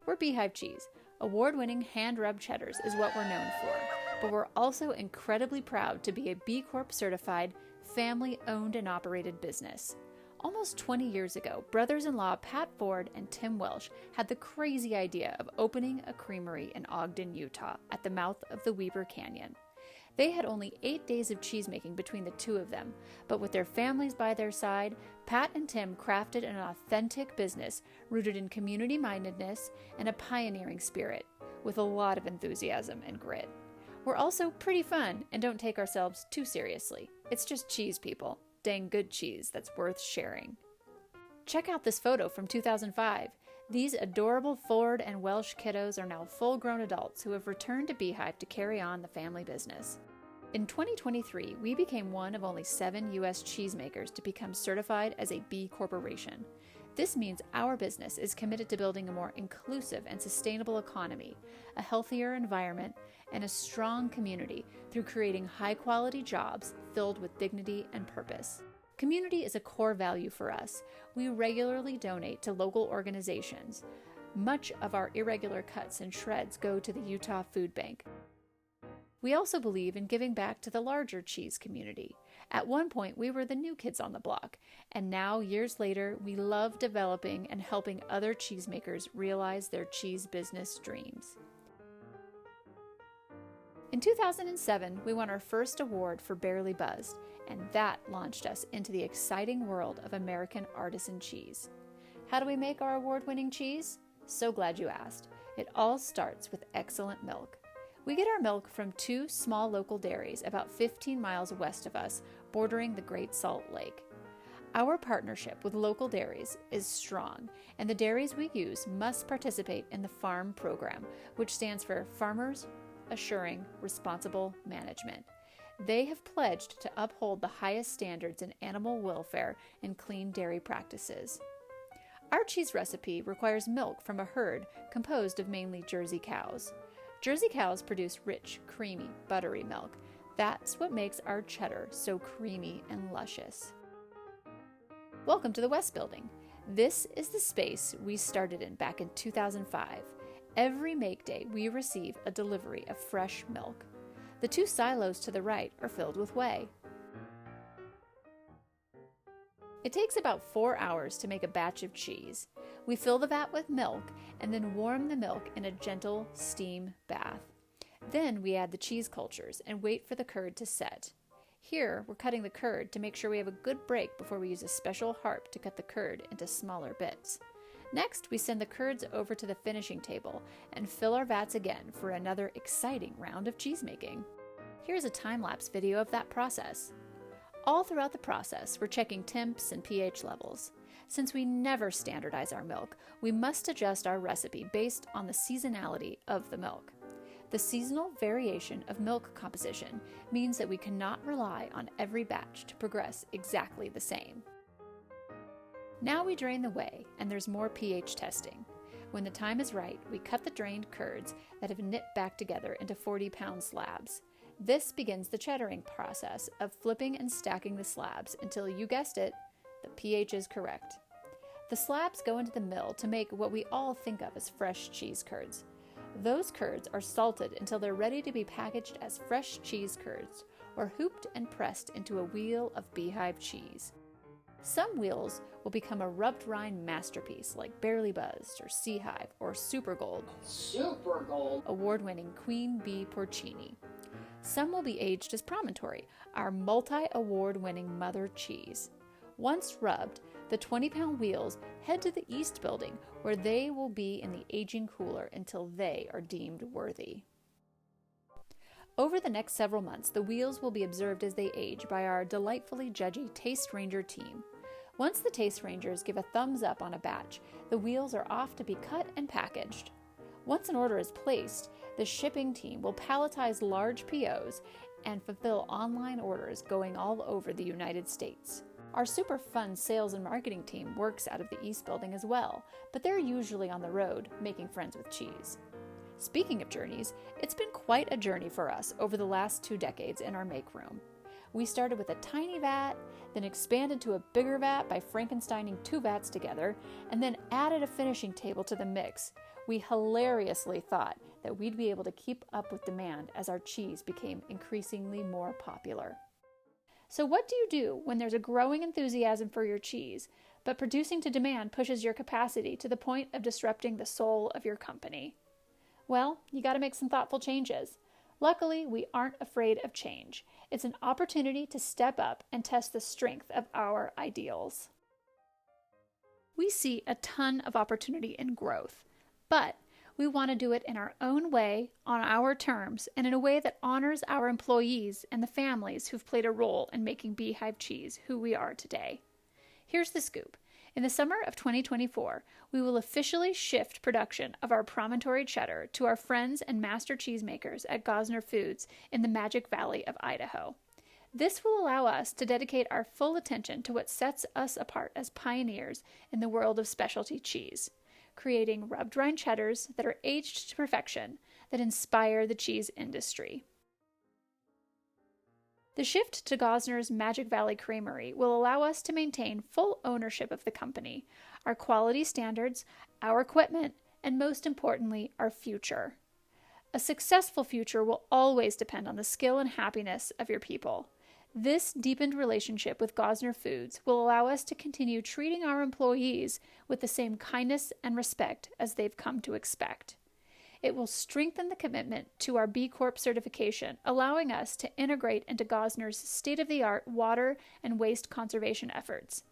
We're Beehive Cheese. Award-winning hand-rubbed cheddars is what we're known for, but we're also incredibly proud to be a B Corp certified, family-owned and operated business. Almost 20 years ago, brothers-in-law Pat Ford and Tim Welsh had the crazy idea of opening a creamery in Ogden, Utah, at the mouth of the Weber Canyon. They had only 8 days of cheesemaking between the two of them, but with their families by their side, Pat and Tim crafted an authentic business rooted in community-mindedness and a pioneering spirit, with a lot of enthusiasm and grit. We're also pretty fun and don't take ourselves too seriously. It's just cheese, people. Dang good cheese that's worth sharing. Check out this photo from 2005. These adorable Ford and Welsh kiddos are now full-grown adults who have returned to Beehive to carry on the family business. In 2023, we became one of only 7 U.S. cheesemakers to become certified as a B Corporation. This means our business is committed to building a more inclusive and sustainable economy, a healthier environment, and a strong community through creating high-quality jobs filled with dignity and purpose. Community is a core value for us. We regularly donate to local organizations. Much of our irregular cuts and shreds go to the Utah Food Bank. We also believe in giving back to the larger cheese community. At one point, we were the new kids on the block, and now, years later, we love developing and helping other cheesemakers realize their cheese business dreams. In 2007, we won our first award for Barely Buzzed, and that launched us into the exciting world of American artisan cheese. How do we make our award-winning cheese? So glad you asked. It all starts with excellent milk. We get our milk from 2 small local dairies about 15 miles west of us, bordering the Great Salt Lake. Our partnership with local dairies is strong, and the dairies we use must participate in the FARM program, which stands for Farmers Assuring Responsible Management. They have pledged to uphold the highest standards in animal welfare and clean dairy practices. Our cheese recipe requires milk from a herd composed of mainly Jersey cows. Jersey cows produce rich, creamy, buttery milk. That's what makes our cheddar so creamy and luscious. Welcome to the West Building. This is the space we started in back in 2005. Every make day, we receive a delivery of fresh milk. The 2 silos to the right are filled with whey. It takes about 4 hours to make a batch of cheese. We fill the vat with milk and then warm the milk in a gentle steam bath. Then we add the cheese cultures and wait for the curd to set. Here, we're cutting the curd to make sure we have a good break before we use a special harp to cut the curd into smaller bits. Next, we send the curds over to the finishing table and fill our vats again for another exciting round of cheesemaking. Here's a time-lapse video of that process. All throughout the process, we're checking temps and pH levels. Since we never standardize our milk, we must adjust our recipe based on the seasonality of the milk. The seasonal variation of milk composition means that we cannot rely on every batch to progress exactly the same. Now we drain the whey, and there's more pH testing. When the time is right, we cut the drained curds that have knit back together into 40-pound slabs. This begins the cheddaring process of flipping and stacking the slabs until, you guessed it, the pH is correct. The slabs go into the mill to make what we all think of as fresh cheese curds. Those curds are salted until they're ready to be packaged as fresh cheese curds, or hooped and pressed into a wheel of Beehive cheese. Some wheels will become a rubbed rind masterpiece like Barely Buzzed or Beehive or Super Gold award-winning Queen Bee Porcini. Some will be aged as Promontory, our multi-award-winning mother cheese. Once rubbed, the 20-pound wheels head to the East Building, where they will be in the aging cooler until they are deemed worthy. Over the next several months, the wheels will be observed as they age by our delightfully judgy Taste Ranger team. Once the Taste Rangers give a thumbs up on a batch, the wheels are off to be cut and packaged. Once an order is placed, the shipping team will palletize large POs and fulfill online orders going all over the United States. Our super fun sales and marketing team works out of the East Building as well, but they're usually on the road making friends with cheese. Speaking of journeys, it's been quite a journey for us over the last 2 decades in our make room. We started with a tiny vat, then expanded to a bigger vat by Frankensteining 2 vats together, and then added a finishing table to the mix. We hilariously thought that we'd be able to keep up with demand as our cheese became increasingly more popular. So what do you do when there's a growing enthusiasm for your cheese, but producing to demand pushes your capacity to the point of disrupting the soul of your company? Well, you got to make some thoughtful changes. Luckily, we aren't afraid of change. It's an opportunity to step up and test the strength of our ideals. We see a ton of opportunity in growth, but we want to do it in our own way, on our terms, and in a way that honors our employees and the families who've played a role in making Beehive cheese who we are today. Here's the scoop. In the summer of 2024, we will officially shift production of our Promontory cheddar to our friends and master cheesemakers at Gosner Foods in the Magic Valley of Idaho. This will allow us to dedicate our full attention to what sets us apart as pioneers in the world of specialty cheese, creating rubbed rind cheddars that are aged to perfection that inspire the cheese industry. The shift to Gosner's Magic Valley Creamery will allow us to maintain full ownership of the company, our quality standards, our equipment, and most importantly, our future. A successful future will always depend on the skill and happiness of your people. This deepened relationship with Gosner Foods will allow us to continue treating our employees with the same kindness and respect as they've come to expect. It will strengthen the commitment to our B Corp certification, allowing us to integrate into Gosner's state-of-the-art water and waste conservation efforts.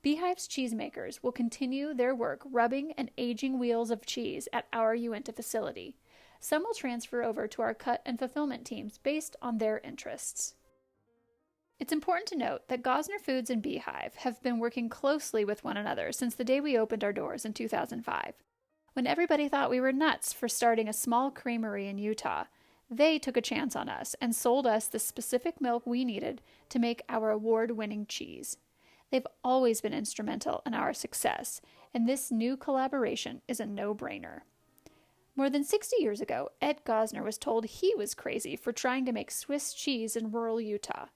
Beehive's cheesemakers will continue their work rubbing and aging wheels of cheese at our Uinta facility. Some will transfer over to our cut and fulfillment teams based on their interests. It's important to note that Gosner Foods and Beehive have been working closely with one another since the day we opened our doors in 2005. When everybody thought we were nuts for starting a small creamery in Utah, they took a chance on us and sold us the specific milk we needed to make our award-winning cheese. They've always been instrumental in our success, and this new collaboration is a no-brainer. More than 60 years ago, Ed Gosner was told he was crazy for trying to make Swiss cheese in rural Utah.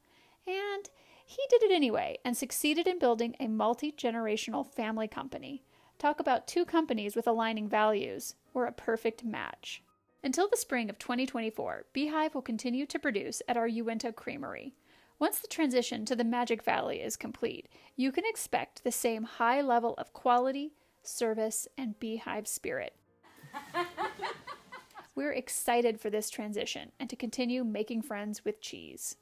And he did it anyway and succeeded in building a multi-generational family company. Talk about two companies with aligning values. We're a perfect match. Until the spring of 2024, Beehive will continue to produce at our Uinta Creamery. Once the transition to the Magic Valley is complete, you can expect the same high level of quality, service, and Beehive spirit. We're excited for this transition and to continue making friends with cheese.